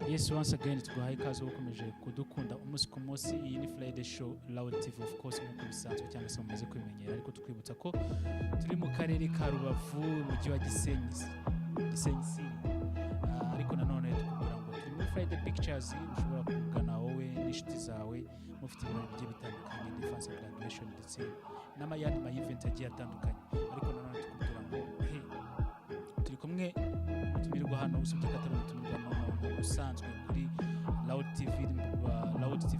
Yes, once again tuguhaye ikaze ukomeje kudukunda umunsi ku munsi. Iyi ni Friday show Loud TV of course nk'uko bisanzwe cyangwa se mumaze kwimenyera, ariko twibutsa ko turi mu karere ka Rubavu umujyi wa Gisenyi City. Ariko nanone tukubwira ngo turi muri Friday Pictures, ushobora kugana wowe n'inshuti zawe mufite ibintu bigiye bitandukanye, defense graduation ndetse n'amayandi ma event agiye atandukanye. Ariko nanone tukubwira ngo turi kumwe tumirwa hano usibye katari tumirwa usanzwe kuri Loud TV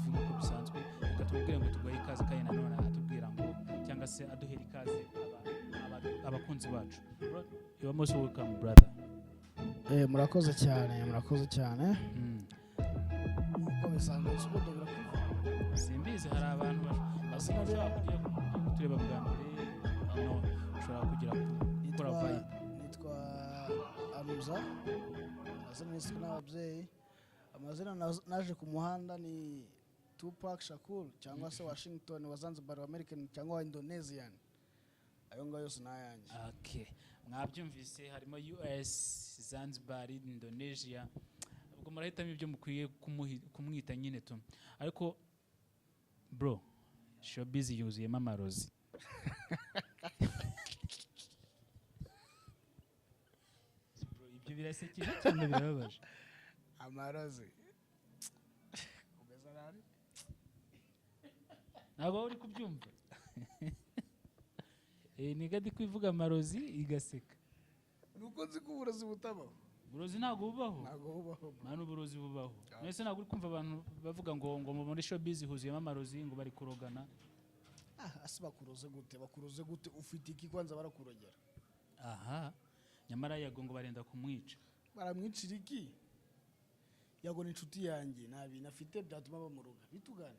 nk'uko bisanzwe. Reka tubwire ngo tuguhaye ikaze kandi nanone atubwira ngo cyangwa se aduhera ikaze abakunzi bacu. You are most welcome brother. Murakoze cyane uko bisanzwe subodobra simbizi hari abantu bashobora kujya kutureba bwa mbere hano, ushobora kugira gukora vibe. Nitwa Amuza, azana n'isi n'ababyeyi. Amazina naje ku muhanda ni Tupac Shakur cyangwa se Washington wa Zanzibar wa American cyangwa wa Indonesian, ayo ngayo yose nayanjye. Okay, mwabyumvise harimo US, Zanzibar, Indonesia. Ubwo murahitamo ibyo mukwiye kumwita nyine tu. Ariko bro, showbiz yuzuyemo amarozi. Bro, ibyo birasekeje cyane birababaje. Amarozi ubeza nari ntabwo uri kubyumva. Niga ndi kwivuga amarozi igaseka. nuko nzi ko uburozi butabaho. Uburozi ntabwo bubaho. Manu uburozi bubaho. Mwese ntabwo uri kumva abantu bavuga ngo muri showbiz huzuyemo amarozi ngo bari kurogana. Asi bakuroze gute ufite iki kwanza barakurogera? Aha, nyamara yago ngo barenda kumwica. Baramwicira iki? Yago ni inshuti yanjye nabi nafite byatuma bamuroga bitugane.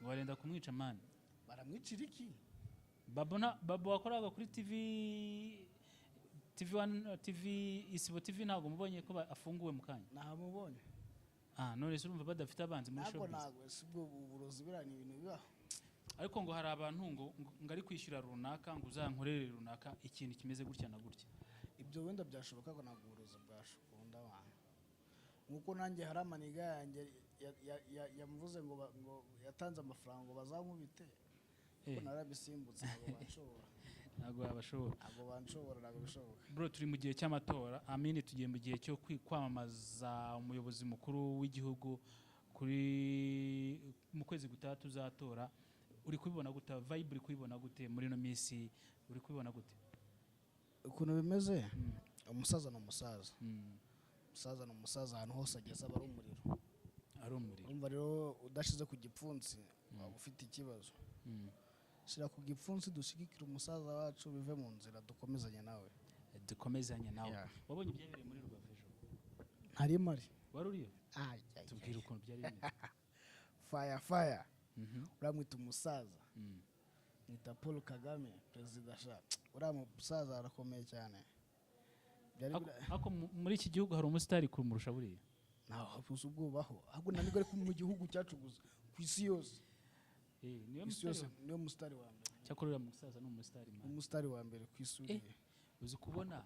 Ngo barenda kumwica man. Baramwicira iki? Babo wakoraga kuri TV Isibo TV ntabwo mubonye ko afunguwe mu kanya. Nahamubonye. None se urumva badafite abanzi muri showbiz. Ntabwo sibwo uburozi birani ibintu bibaho. Ariko ngo hari abantu ngo ari kwishyura runaka ngo uzankorere runaka ikintu kimeze gutya na gutya. Ibyo wenda byashoboka ko ntabwo uburozi bwashukunda abantu. Nkuko nanjye hari amaniga yanjye yamuvuze ngo yatanze amafaranga ngo bazankubite. Ko narabisimbutse ntabwo banshobora. Bro, turi mu gihe cy'amatora. Amini tugiye mu gihe cyo kwamamaza umuyobozi mukuru w'igihugu mu kwezi gutaha tuzatora. Uri kubibona gute? Vibe uri kubibona gute muri no minsi? Uri kubibona gute? Ukuntu bimeze? Umusaza ni umusaza. Umusaza ni umusaza, ahantu hose ageze aba ari umuriro. Umva rero udashize ku gipfunsi waba ufite ikibazo. Shira ku gipfunsi dushigikira umusaza wacu bive mu nzira dukomezanye nawe. Wabonye ibyabereye muri Rubavu ejo? Ntari mari. Wari uriyo? Tubwire ukuntu byari bimeze. Fire. Uramwita umusaza. Nita Paul Kagame president sha. Uramusaza arakomeye cyane. Ako muri iki gihugu hari umusitari kurumurusha buriya? Naho ubwobaho. Ahubwo nanigwe ari mu gihugu cyacu gusa ku isi yose. Niyo mustari wa mbere. Cyakorera umusaza no umusitari man. Umustari wa mbere ku isi. Uzi kubona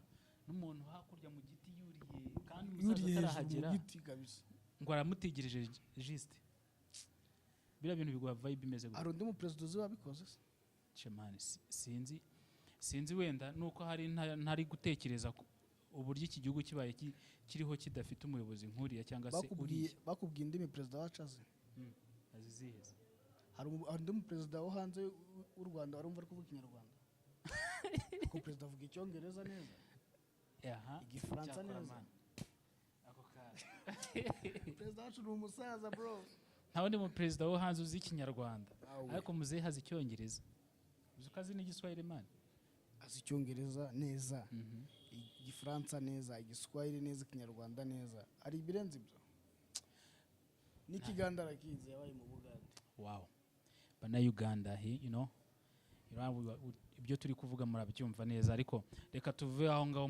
n'umuntu hakurya mu giti yuriye kandi umusaza atarahagera. Ngo aramutegereje juste. Bira bintu bigwa vibe imeze gute? Ari undi mu president wabikoze se? Chemani sinzi wenda nuko hari ntari gutekereza uburyo iki gihugu kibaye kiriho kidafite umuyobozi nkuriya cyangwa se bakubwiye indimi president wacaze. Aziziheza. Hari undi mu president wo hanze w'u Rwanda arumva ari kuvuga Ikinyarwanda. Ko president avuga Icyongereza neza. Igifaransa neza. Ako kaje. President wacu ni umusaza bro. Ntawe ndi mu president wo hanze uzi Ikinyarwanda. Ariko muzehe hazi Icyongereza. Uzi kazi n'igiswahili man. Azi Icyongereza neza. Igifaransa neza, igiswahili neza, Ikinyarwanda neza. Ari ibirenze ibyo. N'Ikiganda arakizi yabaye mu Bugande. Wow. Bana Uganda ibyo turi kuvuga murabyumva neza, ariko reka tuve aho ngaho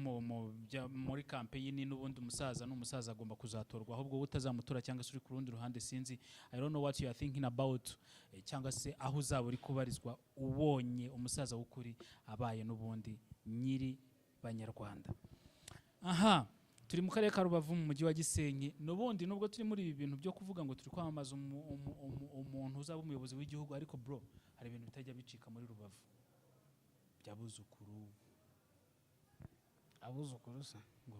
muri campaign n'ubundi umusaza agomba kuzatorwa, ahubwo utazamutora cyangwa se uri ku rundi ruhande sinzi. I don't know what you are thinking about, cyangwa se aho uzaba uri kubarizwa ubonye umusaza w'ukuri abaye n'ubundi nyiri Banyarwanda. turi mu karere ka Rubavu mu mujyi wa Gisenyi n'ubundi nubwo turi muri ibi bintu byo kuvuga ngo turi kwamamaza umuntu uzaba umuyobozi w'igihugu ariko bro hari ibintu bitajya bicika muri Rubavu byabuzukuru abuzukuru se ngo